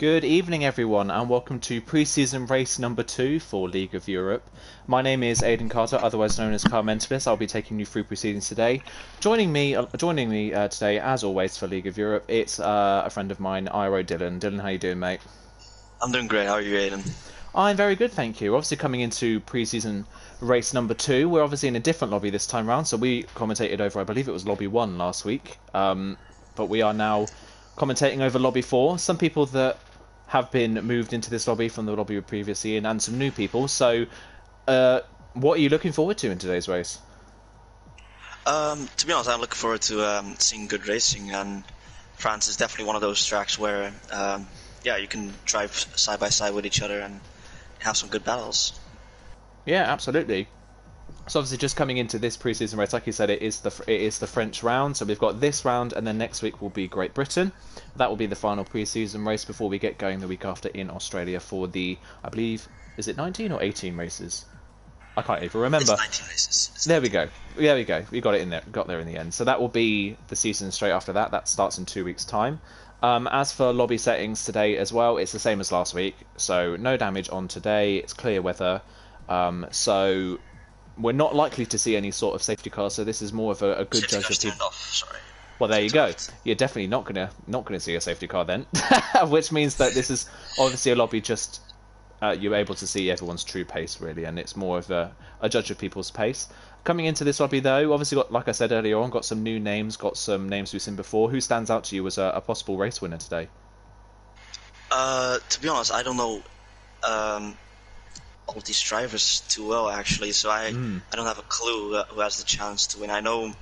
Good evening, everyone, and welcome to pre-season race number 2 for League of Europe. My name is Aidan Carter, otherwise known as Car Mentalist. I'll be taking you through proceedings today. Joining me today, as always, for League of Europe, it's a friend of mine, Iro Dylan. Dylan, how you doing, mate? I'm doing great. How are you, Aidan? I'm very good, thank you. Obviously, coming into pre-season race number 2, we're obviously in a different lobby this time round. So we commentated over, I believe it was lobby 1 last week, but we are now commentating over lobby 4. Some people that have been moved into this lobby from the lobby we were previously in, and some new people. So, what are you looking forward to in today's race? To be honest, I'm looking forward to seeing good racing, and France is definitely one of those tracks where, yeah, you can drive side by side with each other and have some good battles. Yeah, absolutely. So obviously, just coming into this pre-season race, like you said, it is the French round. So we've got this round, and then next week will be Great Britain. That will be the final pre-season race before we get going the week after in Australia for the, I believe, is it 19 or 18 races? I can't even remember. It's 19 races. There we go. There we go. We got it in there. Got there in the end. So that will be the season straight after that. That starts in 2 weeks' time. As for lobby settings today as well, it's the same as last week. So no damage on today. It's clear weather. So we're not likely to see any sort of safety cars. So this is more of a good judge of people. Sorry. Well, there you go. You're definitely not gonna see a safety car then, which means that this is obviously a lobby just you're able to see everyone's true pace really, and it's more of a judge of people's pace. Coming into this lobby though, obviously got, like I said earlier on, got some new names, got some names we've seen before. Who stands out to you as a possible race winner today? To be honest, I don't know all of these drivers too well actually, so I don't have a clue who has the chance to win. I know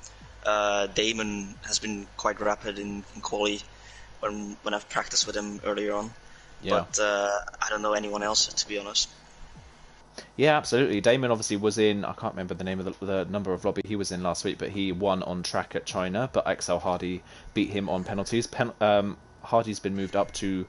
Damon has been quite rapid in quali when I've practiced with him earlier on. Yeah. But I don't know anyone else, to be honest. Yeah, absolutely. Damon obviously was in, I can't remember the name of the number of lobby he was in last week, but he won on track at China, but XL Hardy beat him on penalties. Hardy's been moved up to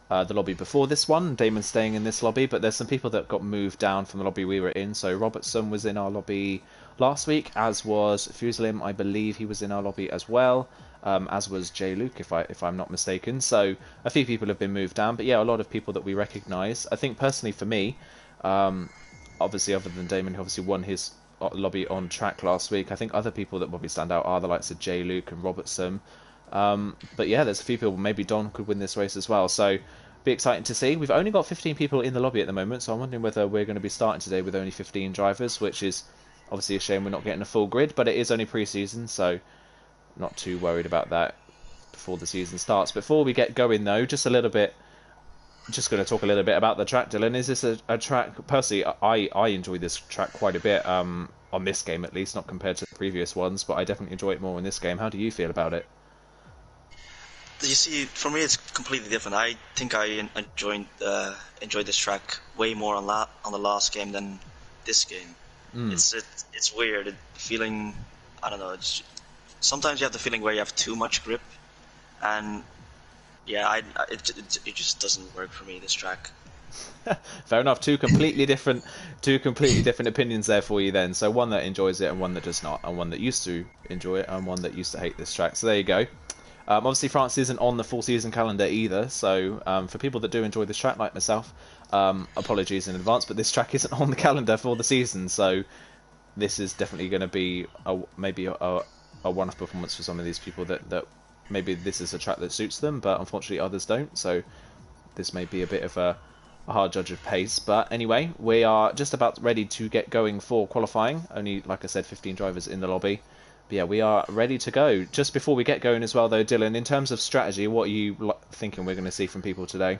the lobby before this one. Damon's staying in this lobby, but there's some people that got moved down from the lobby we were in. So Robertson was in our lobby last week, as was Fuselim. I believe he was in our lobby as well. As was Jay Luke, if I'm not mistaken. So a few people have been moved down, but yeah, a lot of people that we recognise. I think personally for me, obviously other than Damon, who obviously won his lobby on track last week, I think other people that probably stand out are the likes of Jay Luke and Robertson. But yeah, there's a few people. Maybe Don could win this race as well. So be exciting to see. We've only got 15 people in the lobby at the moment, so I'm wondering whether we're going to be starting today with only 15 drivers, which is obviously a shame we're not getting a full grid, but it is only pre-season, so not too worried about that before the season starts. Before we get going though, just going to talk a little bit about the track. Dylan, is this a track, personally I enjoy this track quite a bit, on this game at least, not compared to the previous ones, but I definitely enjoy it more in this game. How do you feel about it? You see, for me it's completely different. I think I enjoyed this track way more on the last game than this game. It's weird, feeling, I don't know, sometimes you have the feeling where you have too much grip, and yeah, it just doesn't work for me, this track. Fair enough. Two completely different opinions there for you then. So one that enjoys it and one that does not, and one that used to enjoy it and one that used to hate this track. So there you go. Obviously France isn't on the full season calendar either, so for people that do enjoy this track like myself, apologies in advance, but this track isn't on the calendar for the season, so this is definitely going to be maybe a one-off performance for some of these people that maybe this is a track that suits them, but unfortunately others don't, so this may be a bit of a hard judge of pace. But anyway, we are just about ready to get going for qualifying. Only, like I said, 15 drivers in the lobby. But yeah, we are ready to go. Just before we get going as well though, Dylan, in terms of strategy, what are you thinking we're going to see from people today?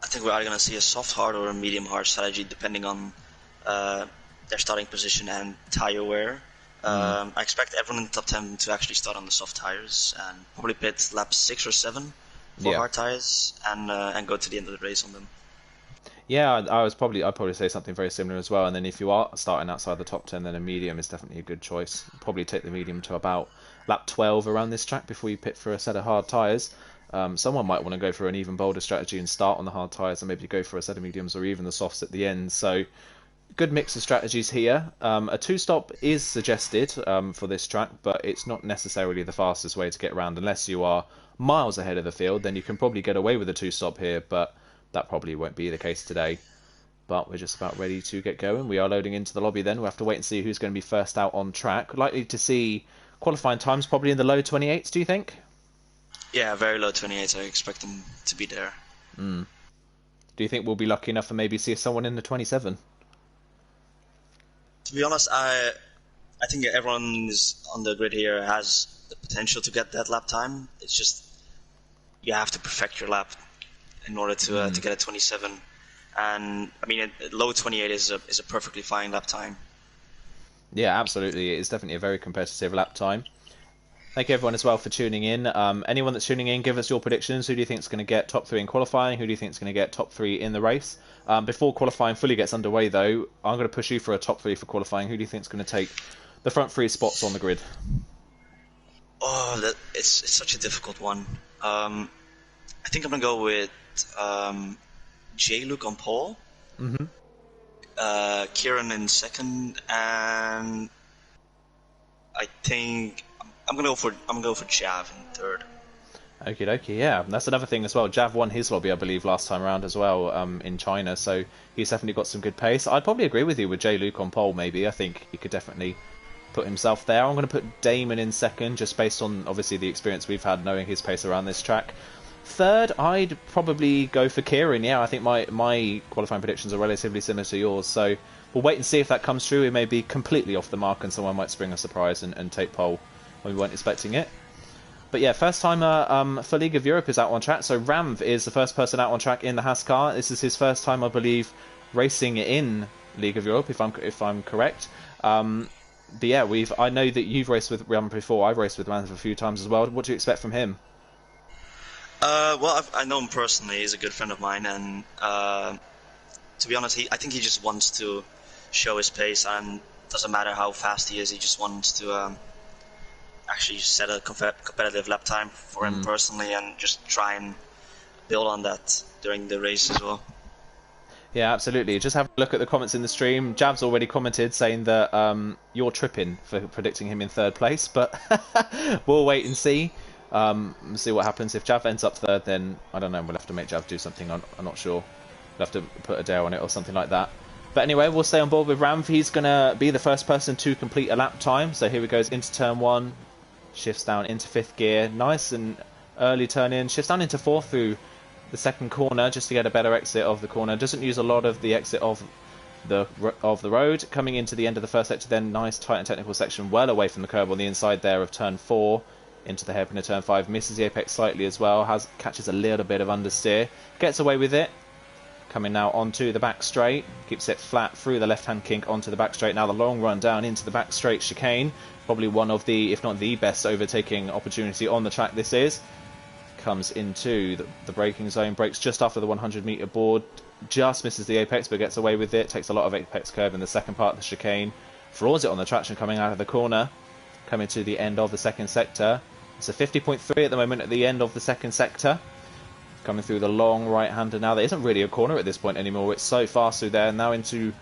I think we're either going to see a soft hard or a medium hard strategy depending on their starting position and tire wear. I expect everyone in the top 10 to actually start on the soft tires and probably pit lap 6 or 7 for hard tires and go to the end of the race on them. Yeah, I'd probably say something very similar as well. And then if you are starting outside the top 10, then a medium is definitely a good choice. Probably take the medium to about lap 12 around this track before you pit for a set of hard tyres. Someone might want to go for an even bolder strategy and start on the hard tyres and maybe go for a set of mediums or even the softs at the end. So good mix of strategies here. A two-stop is suggested for this track, but it's not necessarily the fastest way to get around unless you are miles ahead of the field. Then you can probably get away with a two-stop here, but that probably won't be the case today. But we're just about ready to get going. We are loading into the lobby then. We'll have to wait and see who's going to be first out on track. Likely to see qualifying times probably in the low 28s, do you think? Yeah, very low 28s. I expect them to be there. Do you think we'll be lucky enough to maybe see someone in the 27? To be honest, I think everyone is on the grid here has the potential to get that lap time. It's just you have to perfect your lap in order to get a 27. And I mean, low 28 is a perfectly fine lap time. Yeah, absolutely. It's definitely a very competitive lap time. Thank you everyone as well for tuning in. Anyone that's tuning in, give us your predictions. Who do you think is going to get top 3 in qualifying? Who do you think is going to get top 3 in the race? Before qualifying fully gets underway, though, I'm going to push you for a top 3 for qualifying. Who do you think is going to take the front 3 spots on the grid? Oh, it's such a difficult one. I think I'm going to go with J-Luke on pole. Kieran in second, and I think I'm gonna go for Jav in third. Okie dokie, yeah. That's another thing as well. Jav won his lobby, I believe, last time around as well in China, so he's definitely got some good pace. I'd probably agree with you with J-Luke on pole, maybe. I think he could definitely put himself there. I'm going to put Damon in second, just based on, obviously, the experience we've had knowing his pace around this track. Third, I'd probably go for Kieran. Yeah, I think my qualifying predictions are relatively similar to yours, so we'll wait and see if that comes true. It may be completely off the mark and someone might spring a surprise and take pole when we weren't expecting it. But yeah, first timer for League of Europe is out on track. So Ramv is the first person out on track in the Haas car. This is his first time, I believe, racing in League of Europe, if I'm correct. But yeah, I know that you've raced with Ramv before. I've raced with Ramv a few times as well. What do you expect from him? Well, I know him personally. He's a good friend of mine, and to be honest, I think he just wants to show his pace, and doesn't matter how fast he is. He just wants to actually set a competitive lap time for him personally, and just try and build on that during the race as well. Yeah, absolutely. Just have a look at the comments in the stream. Jav's already commented saying that you're tripping for predicting him in third place, but we'll wait and see. See what happens. If Jav ends up third, then I don't know, we'll have to make Jav do something. I'm not sure. We'll have to put a dare on it or something like that. But anyway, we'll stay on board with Ramv. He's going to be the first person to complete a lap time. So here he goes into turn 1, shifts down into 5th gear. Nice and early turn in. Shifts down into 4th through the second corner just to get a better exit of the corner. Doesn't use a lot of the exit of the road. Coming into the end of the first sector, then nice tight and technical section well away from the curb on the inside there of turn 4. Into the hairpin of turn 5, misses the apex slightly as well, catches a little bit of understeer, gets away with it. Coming now onto the back straight, keeps it flat through the left-hand kink onto the back straight. Now the long run down into the back straight chicane, probably one of the, if not the best overtaking opportunity on the track this is. Comes into the braking zone, brakes just after the 100-meter board, just misses the apex but gets away with it, takes a lot of apex curve in the second part of the chicane, floors it on the traction coming out of the corner. Coming to the end of the second sector. It's a 50.3 at the moment at the end of the second sector. Coming through the long right-hander now. There isn't really a corner at this point anymore. It's so fast through there. Now into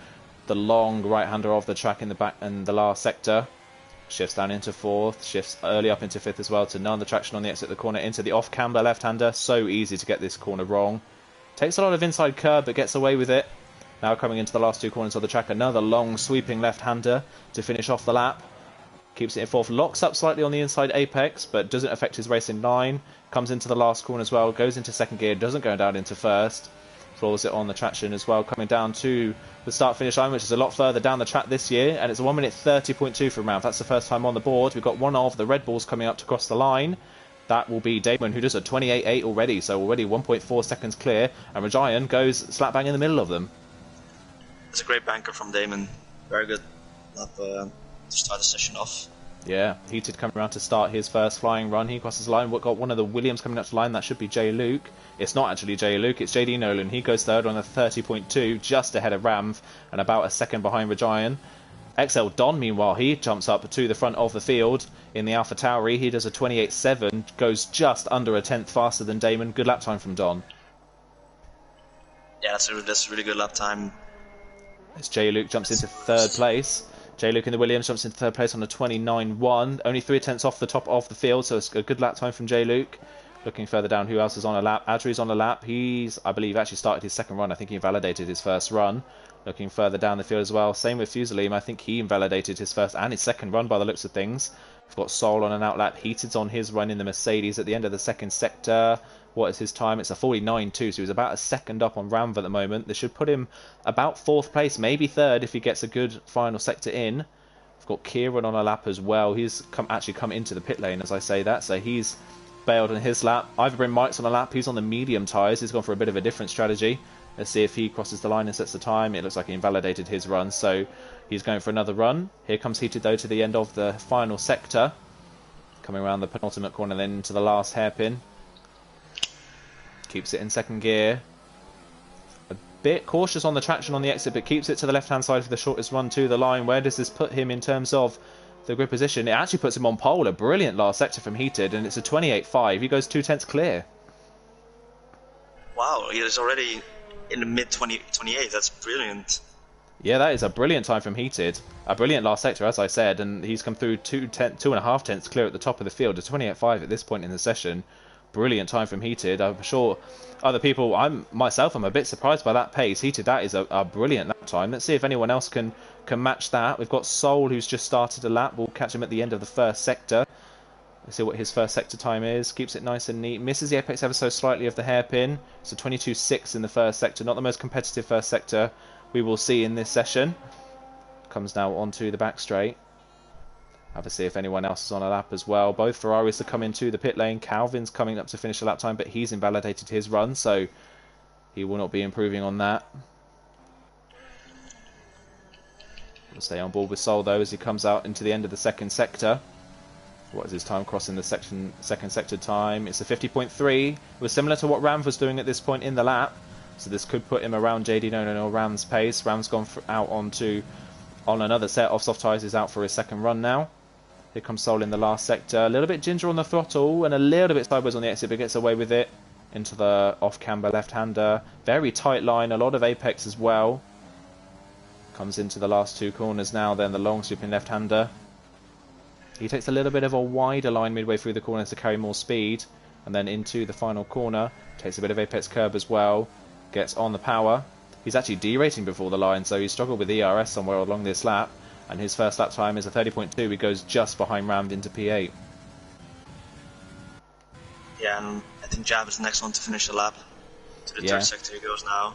the long right-hander of the track in the back and the last sector. Shifts down into 4th. Shifts early up into 5th as well to none the traction on the exit of the corner into the off-camber left-hander. So easy to get this corner wrong. Takes a lot of inside curb but gets away with it. Now coming into the last 2 corners of the track. Another long sweeping left-hander to finish off the lap. Keeps it in 4th, locks up slightly on the inside apex, but doesn't affect his racing line. Comes into the last corner as well, goes into 2nd gear, doesn't go down into 1st. Floors it on the traction as well, coming down to the start-finish line, which is a lot further down the track this year, and it's a 1 minute 30.2 from Ramv. That's the first time on the board. We've got one of the Red Bulls coming up to cross the line. That will be Damon, who does a 28.8 already, so already 1.4 seconds clear, and Rajayan goes slap bang in the middle of them. It's a great banker from Damon. Very good lap to start the session off. Yeah, Heated coming around to start his first flying run. He crosses the line. We've got one of the Williams coming up to the line. That should be J-Luke. It's not actually J-Luke, it's JD Nolan. He goes third on a 30.2, just ahead of Ramv, and about a second behind Rajayan. XL Don, meanwhile, he jumps up to the front of the field in the Alpha Tauri. He does a 28.7, goes just under a tenth faster than Damon. Good lap time from Don. Yeah, that's a really good lap time. As J. Luke jumps into third place. J. Luke in the Williams jumps into third place on a 29.1. Only 3/10 off the top of the field, so it's a good lap time from J. Luke. Looking further down, who else is on a lap? Adri's on a lap. He's, I believe, actually started his second run. I think he invalidated his first run. Looking further down the field as well. Same with Fusilium. I think he invalidated his first and his second run by the looks of things. We've got Soul on an outlap. Heated's on his run in the Mercedes at the end of the second sector. What is his time? It's a 49.2, so he's about a second up on Ramv at the moment. This should put him about 4th place, maybe 3rd if he gets a good final sector in. We've got Kieran on a lap as well. He's actually come into the pit lane as I say that, so he's bailed on his lap. Iverbryn Mike's on a lap. He's on the medium tyres. He's gone for a bit of a different strategy. Let's see if he crosses the line and sets the time. It looks like he invalidated his run, so he's going for another run. Here comes Heated though to the end of the final sector. Coming around the penultimate corner then into the last hairpin. Keeps it in second gear. A bit cautious on the traction on the exit, but keeps it to the left-hand side for the shortest run to the line. Where does this put him in terms of the grid position? It actually puts him on pole. A brilliant last sector from Heated, and it's a 28.5. He goes 2/10 clear. Wow, he is already in the mid-28. That's brilliant. Yeah, that is a brilliant time from Heated. A brilliant last sector, as I said, and he's come through 2.5 tenths clear at the top of the field. A 28.5 at this point in the session. Brilliant time from Heated. I'm sure other people, I'm a bit surprised by that pace. Heated, that is a brilliant lap time. Let's see if anyone else can match that. We've got Soul, who's just started a lap. We'll catch him at the end of the first sector. Let's see what his first sector time is. Keeps it nice and neat. Misses the apex ever so slightly of the hairpin. So 22.6 in the first sector. Not the most competitive first sector we will see in this session. Comes now onto the back straight. Have a see if anyone else is on a lap as well. Both Ferraris are coming to the pit lane. Calvin's coming up to finish a lap time, but he's invalidated his run, so he will not be improving on that. We'll stay on board with Soul though as he comes out into the end of the second sector. What is his time crossing the second sector time? It's a 50.3. It was similar to what Ramv was doing at this point in the lap. So this could put him around JD Nolan or Ram's pace. Ram's gone out on another set of soft tyres. He's out for his second run now. Here comes Soul in the last sector. A little bit ginger on the throttle and a little bit sideways on the exit, but gets away with it. Into the off-camber left-hander. Very tight line. A lot of apex as well. Comes into the last two corners now. Then the long swooping left-hander. He takes a little bit of a wider line midway through the corners to carry more speed. And then into the final corner. Takes a bit of apex curb as well. Gets on the power. He's actually derating before the line, so he struggled with ERS somewhere along this lap. And his first lap time is a 30.2. He goes just behind Ramv into P8. Yeah, and I think Jab is the next one to finish the lap. To the third sector he goes now.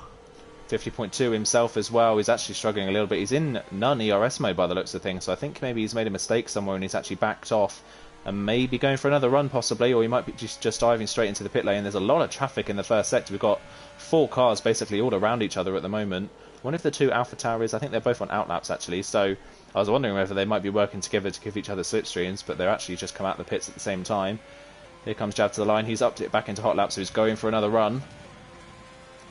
50.2 himself as well. He's actually struggling a little bit. He's in none ERS mode by the looks of things, so I think maybe he's made a mistake somewhere and he's actually backed off. And maybe going for another run possibly, or he might be just diving straight into the pit lane. There's a lot of traffic in the first sector. We've got 4 cars basically all around each other at the moment. One of the two Alpha Tauris, I think they're both on outlaps actually, so I was wondering whether they might be working together to give each other slipstreams, but they're actually just come out the pits at the same time. Here comes Jab to the line. He's upped it back into hot lap, so he's going for another run.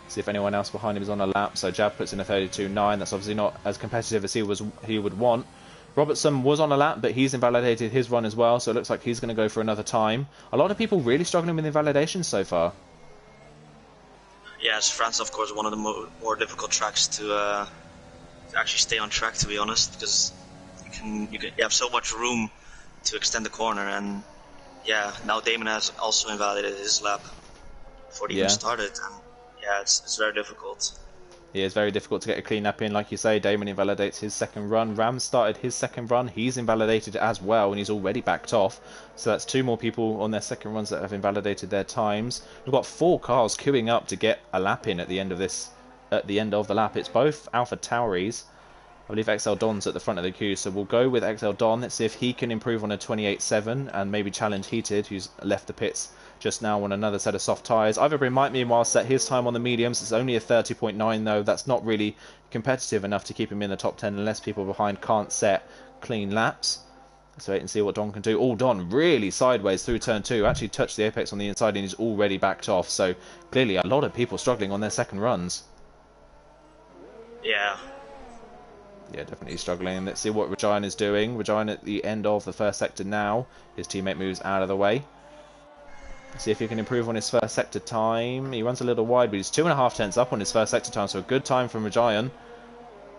See if anyone else behind him is on a lap. So Jab puts in a 32.9. That's obviously not as competitive as he would want. Robertson was on a lap, but he's invalidated his run as well, so it looks like he's going to go for another time. A lot of people really struggling with invalidations so far. Yes, France, of course, one of the more difficult tracks to actually stay on track, to be honest, because you have so much room to extend the corner, and yeah, now Damon has also invalidated his lap before it even started, and yeah, it's very difficult. Yeah, it's very difficult to get a clean lap in. Like you say, Damon invalidates his second run. Ram started his second run. He's invalidated as well, and he's already backed off. So that's 2 more people on their second runs that have invalidated their times. We've got 4 cars queuing up to get a lap in at the end of the lap. It's both Alpha Tauris. I believe XL Don's at the front of the queue, so we'll go with XL Don. Let's see if he can improve on a 28.7 and maybe challenge Heated, who's left the pits just now on another set of soft tyres. Iverbryn might meanwhile set his time on the mediums. It's only a 30.9 though. That's not really competitive enough to keep him in the top 10 unless people behind can't set clean laps. Let's wait and see what Don can do. Oh, Don really sideways through turn 2. Actually touched the apex on the inside and he's already backed off. So clearly a lot of people struggling on their second runs. Yeah. Yeah, definitely struggling. Let's see what Regina is doing. Regina at the end of the first sector now. His teammate moves out of the way. See if he can improve on his first sector time. He runs a little wide, but he's 2.5 tenths up on his first sector time, so a good time from Regina.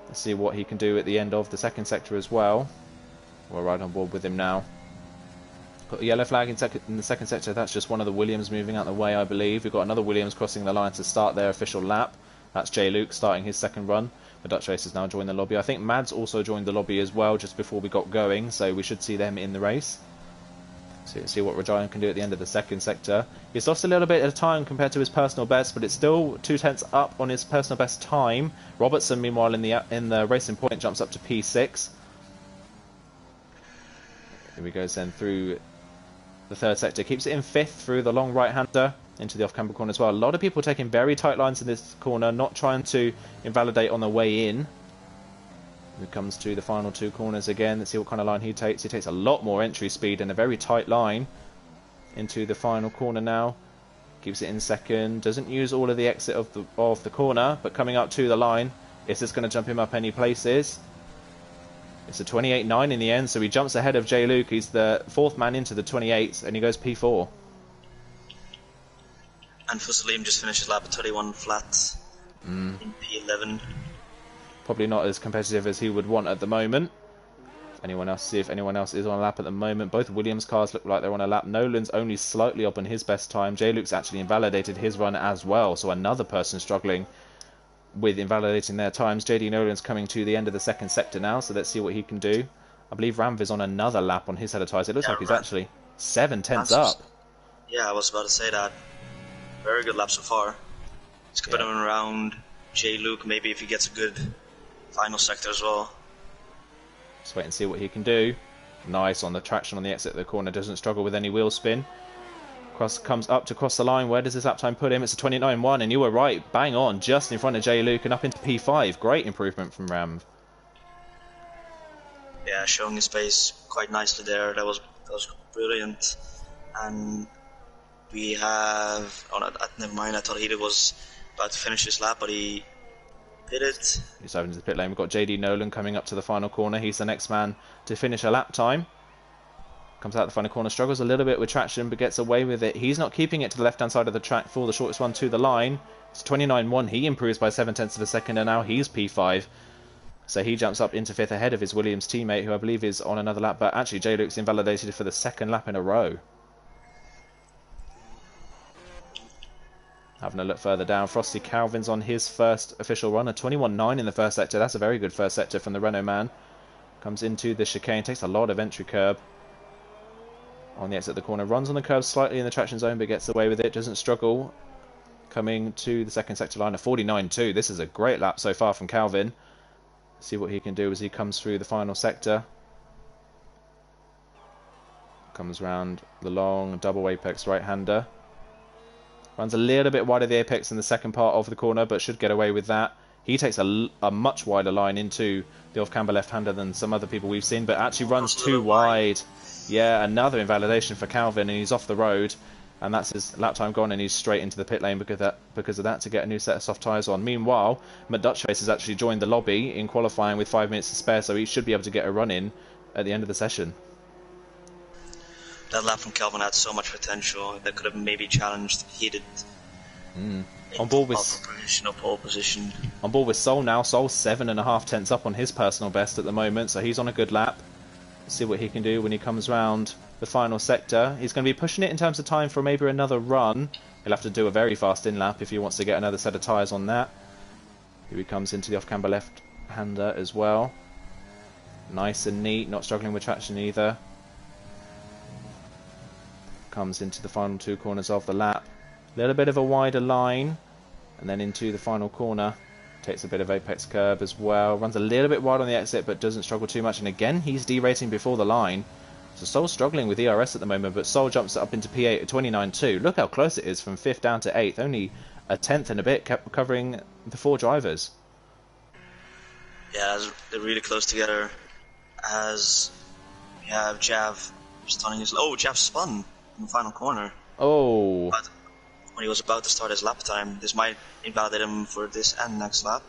Let's see what he can do at the end of the second sector as well. We're right on board with him now. Got a yellow flag in the second sector. That's just one of the Williams moving out the way, I believe. We've got another Williams crossing the line to start their official lap. That's Jay Luke starting his second run. The Dutch race has now joined the lobby. I think Mads also joined the lobby as well just before we got going, so we should see them in the race. So let's see what Rajan can do at the end of the second sector. He's lost a little bit of time compared to his personal best, but it's still 2/10 up on his personal best time. Robertson, meanwhile, in the racing point, jumps up to P6. Here we go then through the third sector. Keeps it in fifth through the long right-hander into the off-camber corner as well. A lot of people taking very tight lines in this corner, not trying to invalidate on the way in. When it comes to the final two corners again, let's see what kind of line he takes. He takes a lot more entry speed and a very tight line into the final corner now. Keeps it in second. Doesn't use all of the exit of the corner, but coming up to the line, is this going to jump him up any places? It's a 28.9 in the end, so he jumps ahead of Jay Luke. He's the fourth man into the 28s, and he goes P4. And Fusalim just finished his lap at 31 flat in P11. Probably not as competitive as he would want at the moment. See if anyone else is on a lap at the moment. Both Williams cars look like they're on a lap. Nolan's only slightly up on his best time. Jay Luke's actually invalidated his run as well, so another person struggling with invalidating their times. JD Nolan's coming to the end of the second sector now, so let's see what he can do. I believe Ramv is on another lap on his set of tyres. It looks like he's actually 7/10 up. Yeah, I was about to say that. Very good lap so far. He's put him around Jay Luke, maybe if he gets a good final sector as well. Just wait and see what he can do. Nice on the traction on the exit of the corner. Doesn't struggle with any wheel spin. Comes up to cross the line. Where does his lap time put him? It's a 29.1, and you were right. Bang on, just in front of Jay Luke and up into P5. Great improvement from Ramv. Yeah, showing his pace quite nicely there. That was brilliant. And we have... Oh, no, never mind. I thought he was about to finish his lap, but he pitted. He's over into the pit lane. We've got JD Nolan coming up to the final corner. He's the next man to finish a lap time. Comes out the final corner, struggles a little bit with traction, but gets away with it. He's not keeping it to the left-hand side of the track for the shortest one to the line. It's 29.1. He improves by 7/10 of a second, and now he's P5. So he jumps up into fifth ahead of his Williams teammate, who I believe is on another lap. But actually, Jay Luke's invalidated for the second lap in a row. Having a look further down, Frosty Calvin's on his first official run, a 21.9 in the first sector. That's a very good first sector from the Renault man. Comes into the chicane, takes a lot of entry curb. On the exit of the corner, runs on the curb slightly in the traction zone, but gets away with it, doesn't struggle. Coming to the second sector line, a 49.2. This is a great lap so far from Calvin. See what he can do as he comes through the final sector. Comes round the long double apex right-hander. Runs a little bit wide of the apex in the second part of the corner, but should get away with that. He takes a much wider line into the off-camber left-hander than some other people we've seen, but actually runs too wide. Yeah, another invalidation for Calvin, and he's off the road, and that's his lap time gone, and he's straight into the pit lane because of that to get a new set of soft tyres on. Meanwhile, McDutchface has actually joined the lobby in qualifying with 5 minutes to spare, so he should be able to get a run in at the end of the session. That lap from Calvin had so much potential that could have maybe challenged Heated. On board with pole position. On board with Sol now. Sol's 7.5 up on his personal best at the moment, so he's on a good lap. See what he can do when he comes round the final sector. He's going to be pushing it in terms of time for maybe another run. He'll have to do a very fast in-lap if he wants to get another set of tyres on that. Here he comes into the off-camber left-hander as well. Nice and neat, not struggling with traction either. Comes into the final two corners of the lap. A little bit of a wider line, and then into the final corner. Takes a bit of apex curb as well. Runs a little bit wide on the exit, but doesn't struggle too much. And again, he's derating before the line. So Sol's struggling with ERS at the moment, but Sol jumps up into P8 at 29.2. Look how close it is from 5th down to 8th. Only a 10th and a bit, covering the 4 drivers. Yeah, they're really close together. As we have Jav stunning his... Oh, Jav spun in the final corner. Oh. But when he was about to start his lap time, this might invalidate him for this and next lap.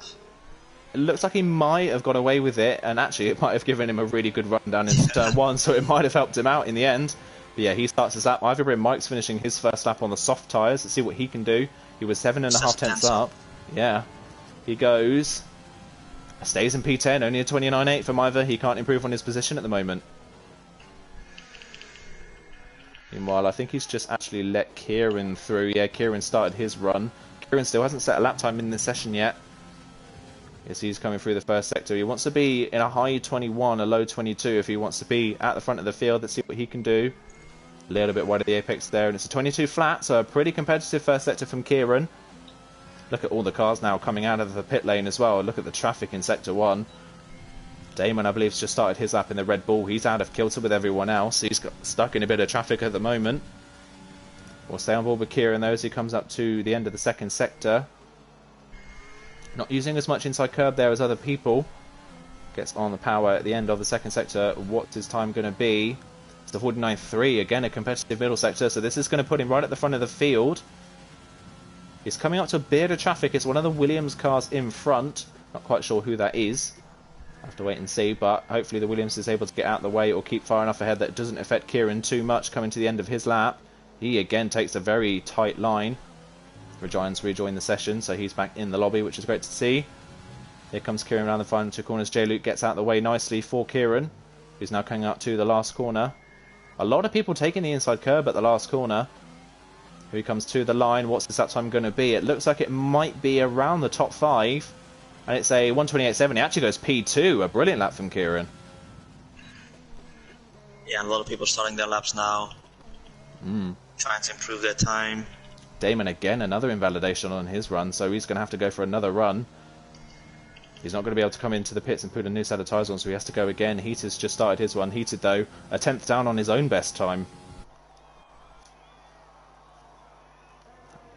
It looks like he might have got away with it, and actually it might have given him a really good run down in turn 1, so it might have helped him out in the end. But yeah, he starts his lap. Ivory Mike's finishing his first lap on the soft tyres. Let's see what he can do. He was 7.5 tenths up. Yeah. He goes Stays in P10, only a 29.8 from either. He can't improve on his position at the moment. Meanwhile, I think he's just actually let Kieran through. Yeah, Kieran started his run. Kieran still hasn't set a lap time in this session yet. Yes, he's coming through the first sector. He wants to be in a high 21, a low 22 if he wants to be at the front of the field. Let's see what he can do. A little bit wide of the apex there, and it's a 22 flat, so a pretty competitive first sector from Kieran. Look at all the cars now coming out of the pit lane as well. Look at the traffic in Sector 1. Damon, I believe, has just started his lap in the Red Bull. He's out of kilter with everyone else. He's got stuck in a bit of traffic at the moment. We'll stay on board with Kieran, though, as he comes up to the end of the second sector. Not using as much inside curb there as other people. Gets on the power at the end of the second sector. What's his time going to be? It's the 49.3. Again, a competitive middle sector. So this is going to put him right at the front of the field. He's coming up to a bit of traffic. It's one of the Williams cars in front. Not quite sure who that is. I'll have to wait and see. But hopefully the Williams is able to get out of the way or keep far enough ahead that it doesn't affect Kieran too much coming to the end of his lap. He again takes a very tight line. Regine's rejoined the session, so he's back in the lobby, which is great to see. Here comes Kieran around the final two corners. J-Luke gets out of the way nicely for Kieran, who's now coming up to the last corner. A lot of people taking the inside curb at the last corner. Here he comes to the line. What's his lap time going to be? It looks like it might be around the top 5. And it's a 1:28.7. He actually goes P2. A brilliant lap from Kieran. Yeah, and a lot of people starting their laps now. Trying to improve their time. Damon again, another invalidation on his run, so he's going to have to go for another run. He's not going to be able to come into the pits and put a new set of tyres on, so he has to go again. Heater's just started his one. Heated, though, a 10th down on his own best time.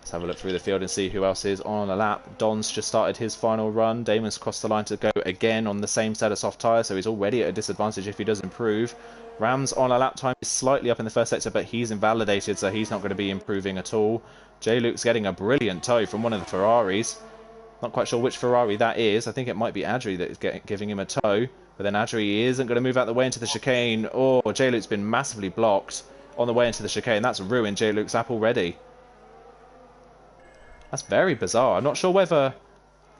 Let's have a look through the field and see who else is on a lap. Don's just started his final run. Damon's crossed the line to go again on the same set of soft tyres, so he's already at a disadvantage if he does improve. Ram's on a lap time is slightly up in the first sector, but he's invalidated, so he's not going to be improving at all. J-Luke's getting a brilliant tow from one of the Ferraris. Not quite sure which Ferrari that is. I think it might be Adri that is giving him a tow. But then Adri isn't going to move out the way into the chicane. Oh, J-Luke's been massively blocked on the way into the chicane. That's ruined J-Luke's lap already. That's very bizarre. I'm not sure whether...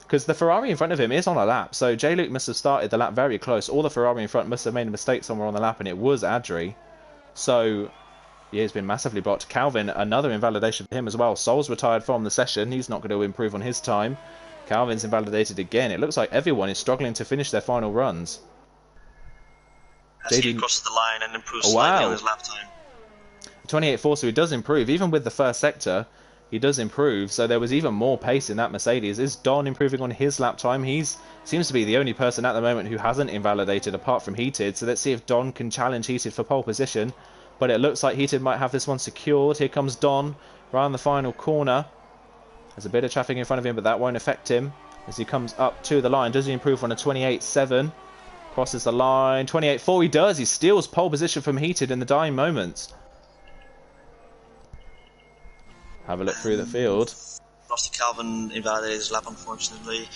Because the Ferrari in front of him is on a lap. So J-Luke must have started the lap very close. Or the Ferrari in front must have made a mistake somewhere on the lap, and it was Adri. So... yeah, he's been massively blocked. Calvin, another invalidation for him as well. Sol's retired from the session. He's not going to improve on his time. Calvin's invalidated again. It looks like everyone is struggling to finish their final runs. As he crosses the line and improves slightly on his lap time. 28.4, so he does improve. Even with the first sector, he does improve. So there was even more pace in that Mercedes. Is Don improving on his lap time? He's seems to be the only person at the moment who hasn't invalidated apart from Heated. So let's see if Don can challenge Heated for pole position. But it looks like Heated might have this one secured. Here comes Don around the final corner. There's a bit of traffic in front of him, but that won't affect him as he comes up to the line. Does he improve on a 28.7? Crosses the line. 28.4 he does. He steals pole position from Heated in the dying moments. Have a look through the field. Frosty Calvin invalidated his lap, unfortunately.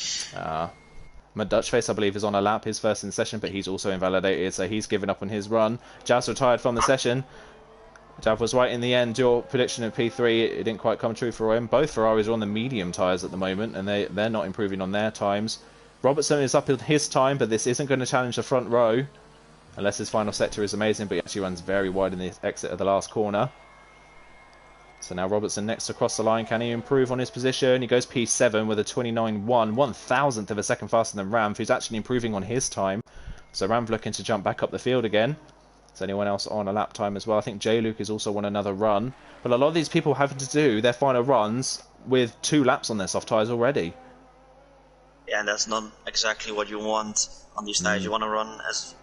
Dutchface, I believe, is on a lap, his first in the session, but he's also invalidated, so he's given up on his run. Jav's retired from the session. Jav was right in the end. Your prediction of P3, it didn't quite come true for him. Both Ferraris are on the medium tyres at the moment, and they're not improving on their times. Robertson is up in his time, but this isn't going to challenge the front row, unless his final sector is amazing, but he actually runs very wide in the exit of the last corner. So now Robertson next across the line. Can he improve on his position? He goes P7 with a 29.1, 1,000th of a second faster than Ramv, who's actually improving on his time. So Ramv looking to jump back up the field again. Is anyone else on a lap time as well? I think J-Luke is also on another run. But a lot of these people having to do their final runs with 2 laps on their soft tyres already. Yeah, and that's not exactly what you want on these tyres. You want to run as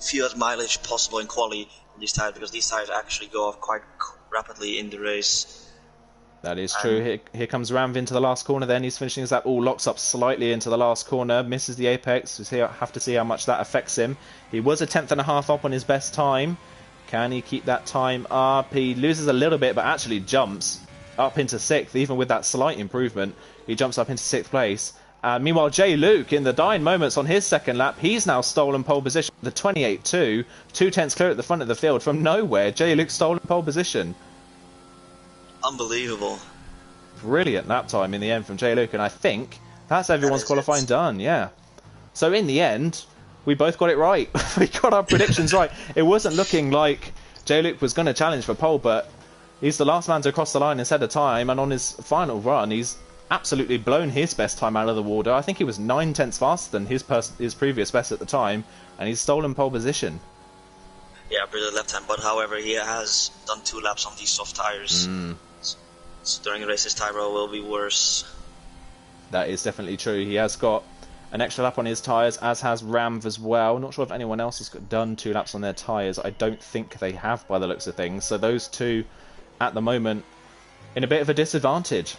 few as mileage possible in quali on these tyres, because these tyres actually go off quite rapidly in the race. That is true. Here comes Ramv into the last corner then. He's finishing his lap. Oh, locks up slightly into the last corner. Misses the apex. We'll have to see how much that affects him. He was a 10th.5 up on his best time. Can he keep that time up? He loses a little bit, but actually jumps up into 6th, even with that slight improvement. He jumps up into 6th place. Meanwhile, J-Luke, in the dying moments on his second lap, he's now stolen pole position with a 28.2. 2/10 clear at the front of the field from nowhere. J-Luke stolen pole position. Unbelievable. Brilliant lap time in the end from J-Luke, and I think that's everyone's qualifying done, yeah. So in the end, we both got it right. We got our predictions right. It wasn't looking like J-Luke was going to challenge for pole, but he's the last man to cross the line and set a time, and on his final run, he's absolutely blown his best time out of the water. I think he was 9/10 faster than his previous best at the time, and he's stolen pole position. Yeah, brilliant left hand, but however, he has done 2 laps on these soft tires. So during the race, his tire roll will be worse. That is definitely true. He has got an extra lap on his tyres, as has Ramv as well. Not sure if anyone else has done 2 laps on their tyres. I don't think they have by the looks of things. So those two, at the moment, in a bit of a disadvantage.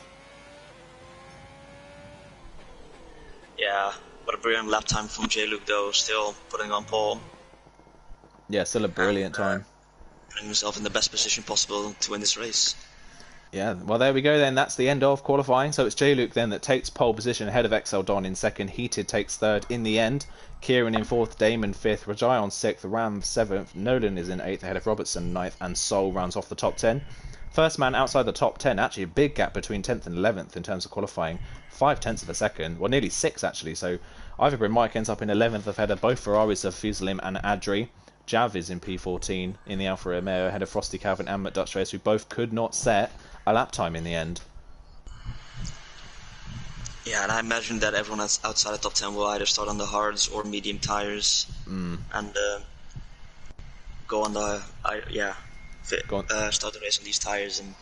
Yeah, but a brilliant lap time from J-Luke though, still putting on pole. Yeah, still a brilliant time. Putting himself in the best position possible to win this race. Yeah, well there we go then, that's the end of qualifying. So it's J-Luke then that takes pole position ahead of XL Don in second, Heated takes third in the end, Kieran in fourth, Damon fifth, Rajayon sixth, Ram seventh, Nolan is in eighth ahead of Robertson ninth, and Sol rounds off the top 10. First man outside the top 10, actually a big gap between 10th and 11th in terms of qualifying, 5/10 of a second, well nearly 6 actually, so Ivory Mike ends up in 11th ahead of both Ferraris of Fuselim and Adri. Jav is in P14 in the Alfa Romeo ahead of Frosty Calvin and McDutch, who both could not set a lap time in the end. Yeah, and I imagine that everyone that's outside the top 10 will either start on the hards or medium tires and go on the start the race on these tires and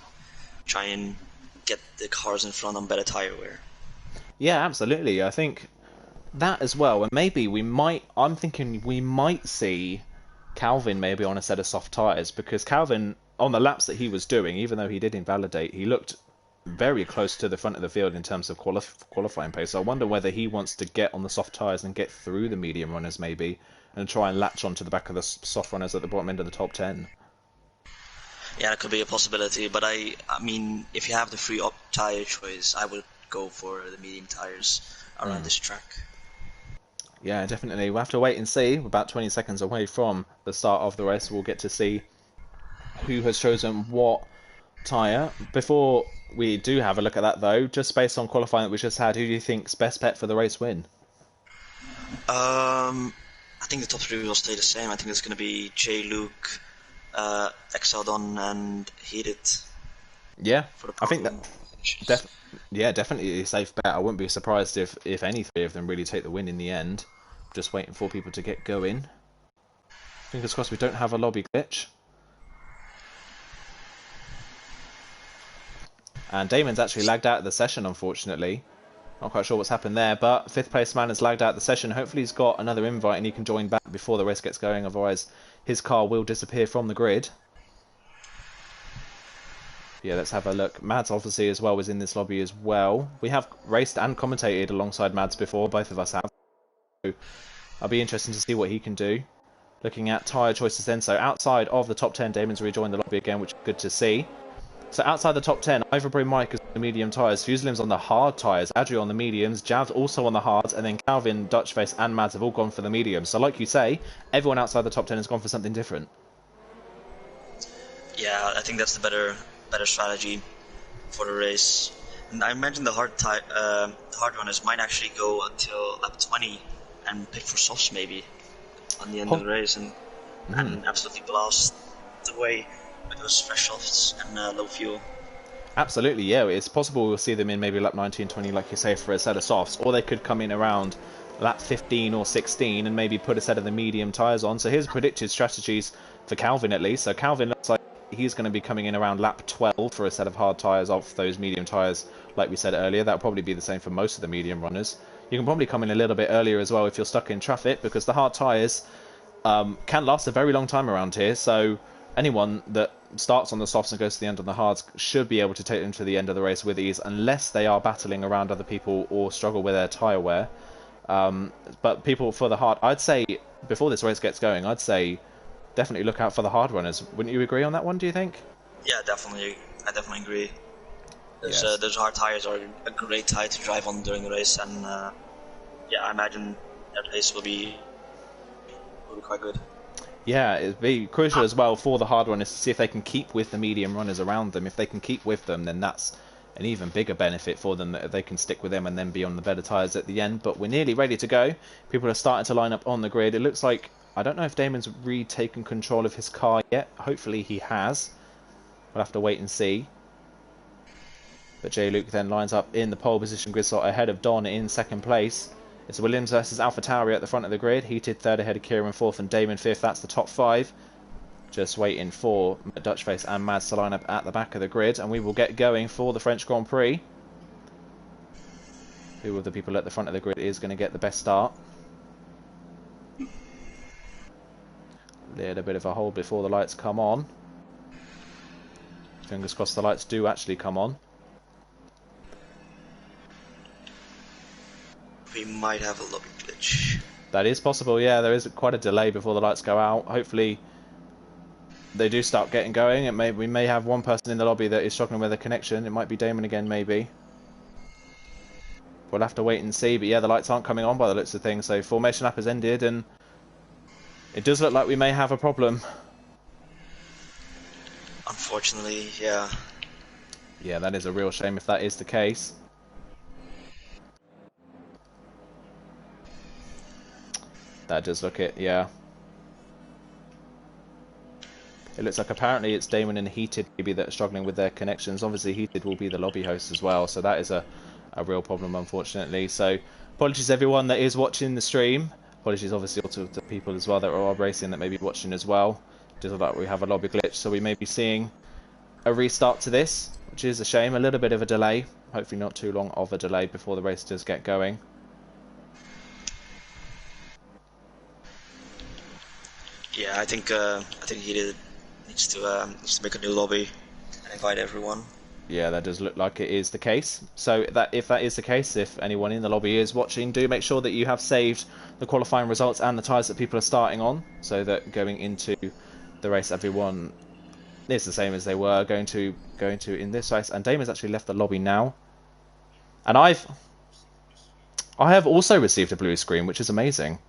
try and get the cars in front on better tire wear. Yeah, absolutely. I think that as well, and maybe I'm thinking we might see Calvin maybe on a set of soft tyres, because Calvin, on the laps that he was doing, even though he did invalidate, he looked very close to the front of the field in terms of qualifying pace. So I wonder whether he wants to get on the soft tyres and get through the medium runners maybe, and try and latch onto the back of the soft runners at the bottom end of the top 10. Yeah, that could be a possibility, but I mean, if you have the free tyre choice, I would go for the medium tyres around this track. Yeah, definitely. We'll have to wait and see. We're about 20 seconds away from the start of the race. We'll get to see who has chosen what tyre. Before we do have a look at that, though, just based on qualifying that we just had, who do you think's best bet for the race win? I think the top 3 will stay the same. I think it's going to be J-Luke, Exeldon, and Heated. Yeah, I think that definitely a safe bet. I wouldn't be surprised if any 3 of them really take the win in the end. Just waiting for people to get going. Fingers crossed we don't have a lobby glitch. And Damon's actually lagged out of the session, unfortunately. Not quite sure what's happened there, but 5th place man has lagged out of the session. Hopefully he's got another invite and he can join back before the race gets going, otherwise his car will disappear from the grid. Yeah, let's have a look. Mads obviously as well was in this lobby as well. We have raced and commentated alongside Mads before, both of us have. So I'll be interested to see what he can do. Looking at tyre choices then, so outside of the top 10, Damon's rejoined the lobby again, which is good to see. So outside the top 10, Ivory Mike is on the medium tyres, Fuselim's on the hard tyres, Adri on the mediums, Jav's also on the hards, and then Calvin, Dutchface and Mads have all gone for the mediums. So like you say, everyone outside the top 10 has gone for something different. Yeah, I think that's the better strategy for the race. And I imagine the hard runners might actually go until lap 20 and pick for softs maybe on the end of the race and absolutely blast the way with those fresh softs and low fuel. Absolutely, yeah. It's possible we'll see them in maybe lap 19, 20, like you say, for a set of softs, or they could come in around lap 15 or 16 and maybe put a set of the medium tyres on. So here's predicted strategies for Calvin at least. So Calvin looks like he's going to be coming in around lap 12 for a set of hard tyres off those medium tyres, like we said earlier. That'll probably be the same for most of the medium runners. You can probably come in a little bit earlier as well if you're stuck in traffic, because the hard tyres can last a very long time around here. So anyone that starts on the softs and goes to the end on the hards should be able to take them to the end of the race with ease, unless they are battling around other people or struggle with their tyre wear. But people for the hard, I'd say, before this race gets going, I'd say definitely look out for the hard runners. Wouldn't you agree on that one, do you think? Yeah, definitely. I definitely agree. Yes. Those hard tyres are a great tyre to drive on during the race, and yeah, I imagine that race will be quite good. Yeah, it'd be crucial as well for the hard runners to see if they can keep with the medium runners around them. If they can keep with them, then that's an even bigger benefit for them that they can stick with them and then be on the better tyres at the end. But we're nearly ready to go. People are starting to line up on the grid. It looks like, I don't know if Damon's retaken control of his car yet. Hopefully he has. We'll have to wait and see. But J. Luke then lines up in the pole position grid slot ahead of Don in second place. It's Williams versus AlphaTauri at the front of the grid. Heated third ahead of Kieran fourth and Damon fifth. That's the top five. Just waiting for Dutchface and Mads to line up at the back of the grid, and we will get going for the French Grand Prix. Who of the people at the front of the grid is going to get the best start? A little bit of a hold before the lights come on. Fingers crossed the lights do actually come on. We might have a lobby glitch. That is possible, yeah. There is quite a delay before the lights go out. Hopefully they do start getting going. We may have one person in the lobby that is struggling with a connection. It might be Damon again, maybe. We'll have to wait and see. But yeah, the lights aren't coming on by the looks of things. So formation lap has ended, and it does look like we may have a problem. Unfortunately, yeah. Yeah, that is a real shame if that is the case. That does look it, yeah. It looks like apparently it's Damon and Heated maybe that are struggling with their connections. Obviously Heated will be the lobby host as well, so that is a real problem, unfortunately. So apologies everyone that is watching the stream. Apologies obviously to the people as well that are racing that may be watching as well. Just look like we have a lobby glitch, so we may be seeing a restart to this, which is a shame. A little bit of a delay. Hopefully not too long of a delay before the race does get going. Yeah, I think Heated needs to make a new lobby and invite everyone. Yeah, that does look like it is the case. So if that is the case, if anyone in the lobby is watching, do make sure that you have saved the qualifying results and the tyres that people are starting on, so that going into the race, everyone is the same as they were going to in this race. And Damon's actually left the lobby now, and I have also received a blue screen, which is amazing.